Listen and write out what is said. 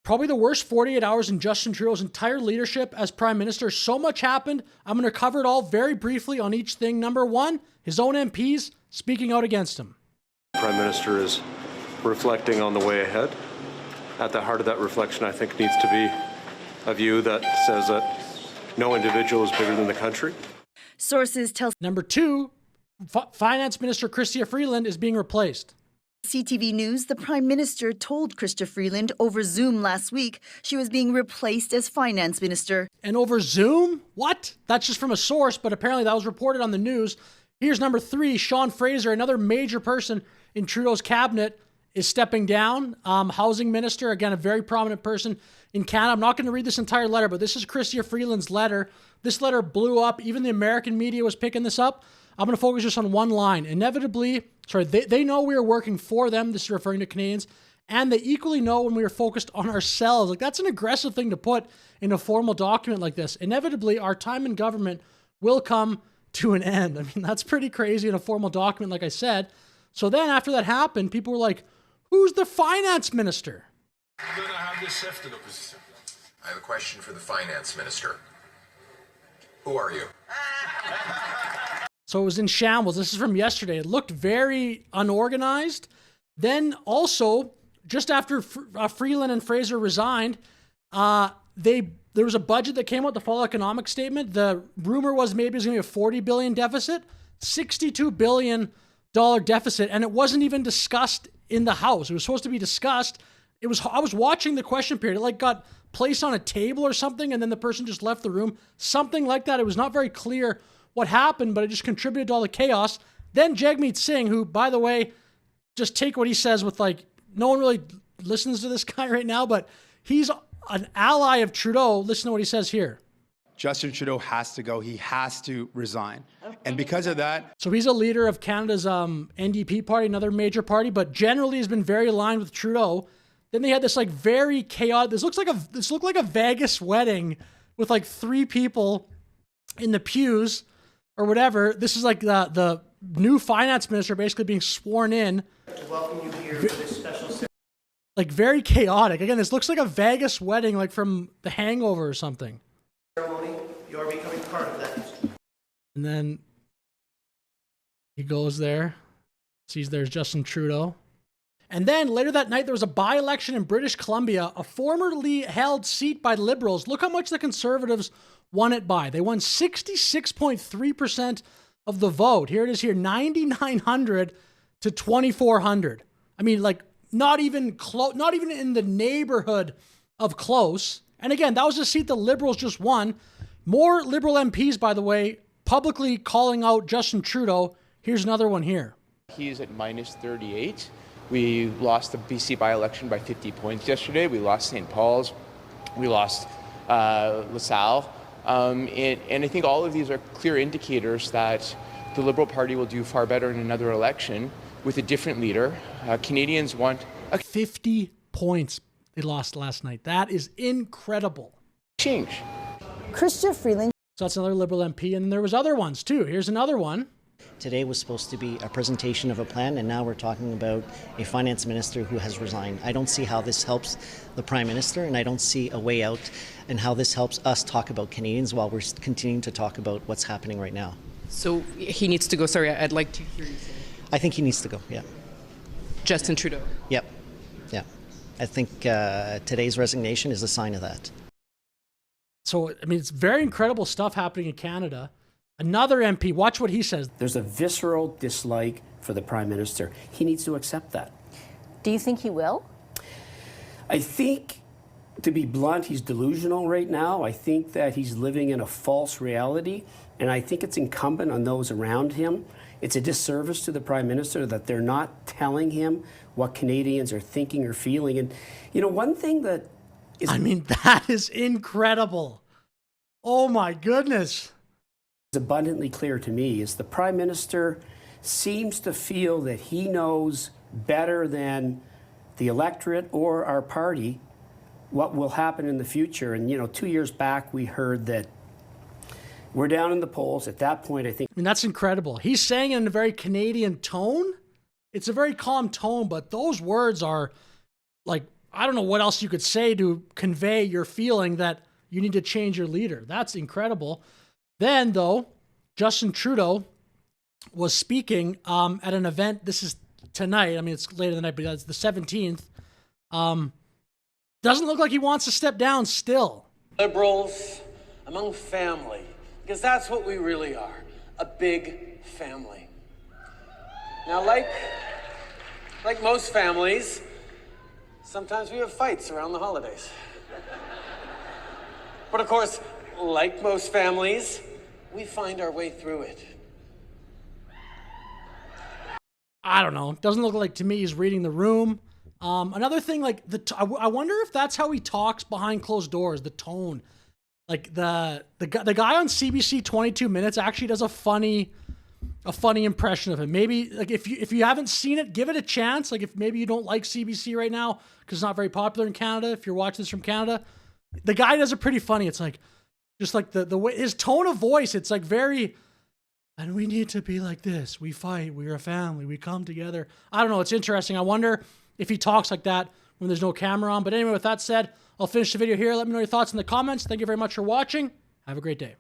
Probably the worst 48 hours in Justin Trudeau's entire leadership as Prime Minister. So much happened. I'm going to cover it all very briefly on each thing. Number one, his own MPs speaking out against him. The Prime Minister is reflecting on the way ahead. At the heart of that reflection, I think, needs to be a view that says that no individual is bigger than the country. Sources tell Number two, Finance Minister Chrystia Freeland is being replaced. CTV News the Prime Minister told Chrystia Freeland over Zoom last week she was being replaced as Finance Minister. And over Zoom? What? That's just from a source, but apparently that was reported on the news. Here's number three, Sean Fraser, another major person in Trudeau's cabinet, is stepping down. Housing Minister, again, a very prominent person in Canada. I'm not going to read this entire letter, but this is Chrystia Freeland's letter. This letter blew up. Even the American media was picking this up. I'm going to focus just on one line. Inevitably, they know we are working for them. This is referring to Canadians. And they equally know when we are focused on ourselves. Like, that's an aggressive thing to put in a formal document like this. Inevitably, our time in government will come to an end. I mean, that's pretty crazy in a formal document, like I said. So then after that happened, people were like, who's the finance minister? You're going to have this sifted. I have a question for the finance minister. Who are you? So it was in shambles. This is from yesterday. It looked very unorganized. Then also, just after Freeland and Fraser resigned, there was a budget that came out, the fall economic statement. The rumor was maybe it was going to be a $40 billion deficit, $62 billion deficit, and it wasn't even discussed in the House. It was supposed to be discussed. I was watching the question period. It got placed on a table or something, and then the person just left the room. Something like that. It was not very clear what happened, but it just contributed to all the chaos. Then Jagmeet Singh, who, by the way, just take what he says with no one really listens to this guy right now, but he's an ally of Trudeau. Listen to what he says here. Justin Trudeau has to go. He has to resign. Okay. And because of that... So he's a leader of Canada's NDP party, another major party, but generally has been very aligned with Trudeau. Then they had this very chaotic... This looked like a Vegas wedding with three people in the pews or whatever. This is the new finance minister basically being sworn in. Welcome you here for this special ceremony. Very chaotic. Again, this looks like a Vegas wedding, from The Hangover or something. You are becoming part of that. And then he goes there, sees there's Justin Trudeau. And then later that night, there was a by-election in British Columbia, a formerly held seat by Liberals. Look how much the Conservatives won it by. They won 66.3% of the vote. Here it is here, 9,900 to 2,400. I mean, not even close, not even in the neighborhood of close. And again, that was a seat the Liberals just won. More Liberal MPs, by the way, publicly calling out Justin Trudeau. Here's another one here. He's at minus 38. We lost the BC by-election by 50 points yesterday. We lost St. Paul's. We lost LaSalle. And I think all of these are clear indicators that the Liberal Party will do far better in another election with a different leader. Canadians want 50 points they lost last night. That is incredible. Change. Chrystia Freeland. So that's another Liberal MP, and there was other ones too. Here's another one. Today was supposed to be a presentation of a plan, and now we're talking about a finance minister who has resigned. I don't see how this helps the Prime Minister, and I don't see a way out and how this helps us talk about Canadians while we're continuing to talk about what's happening right now. So he needs to go. Sorry, I'd like to hear you say. I think he needs to go, yeah. Justin Trudeau? Yep, yeah. I think today's resignation is a sign of that. So, I mean, it's very incredible stuff happening in Canada. Another MP, watch what he says. There's a visceral dislike for the Prime Minister. He needs to accept that. Do you think he will? I think, to be blunt, he's delusional right now. I think that he's living in a false reality, and I think it's incumbent on those around him. It's a disservice to the Prime Minister that they're not telling him what Canadians are thinking or feeling. And, one thing that is... I mean, that is incredible. Oh, my goodness. Abundantly clear to me is the Prime Minister seems to feel that he knows better than the electorate or our party what will happen in the future. And 2 years back we heard that we're down in the polls. At that point, I mean, that's incredible. He's saying it in a very Canadian tone. It's a very calm tone, but those words are I don't know what else you could say to convey your feeling that you need to change your leader. That's incredible. Then, though, Justin Trudeau was speaking at an event. This is tonight. I mean, it's later in the night, but it's the 17th. Doesn't look like he wants to step down still. Liberals among family, because that's what we really are, a big family. Now, like most families, sometimes we have fights around the holidays. But of course, like most families, we find our way through it. I don't know. Doesn't look like to me he's reading the room. Another thing, like I wonder if that's how he talks behind closed doors. The tone, like the guy on CBC 22 Minutes actually does a funny impression of him. Maybe like if you haven't seen it, give it a chance. Like if maybe you don't like CBC right now because it's not very popular in Canada. If you're watching this from Canada, the guy does it pretty funny. It's like just like the way his tone of voice. It's like very. And we need to be like this. We fight. We're a family. We come together. I don't know. It's interesting. I wonder if he talks like that when there's no camera on. But anyway, with that said, I'll finish the video here. Let me know your thoughts in the comments. Thank you very much for watching. Have a great day.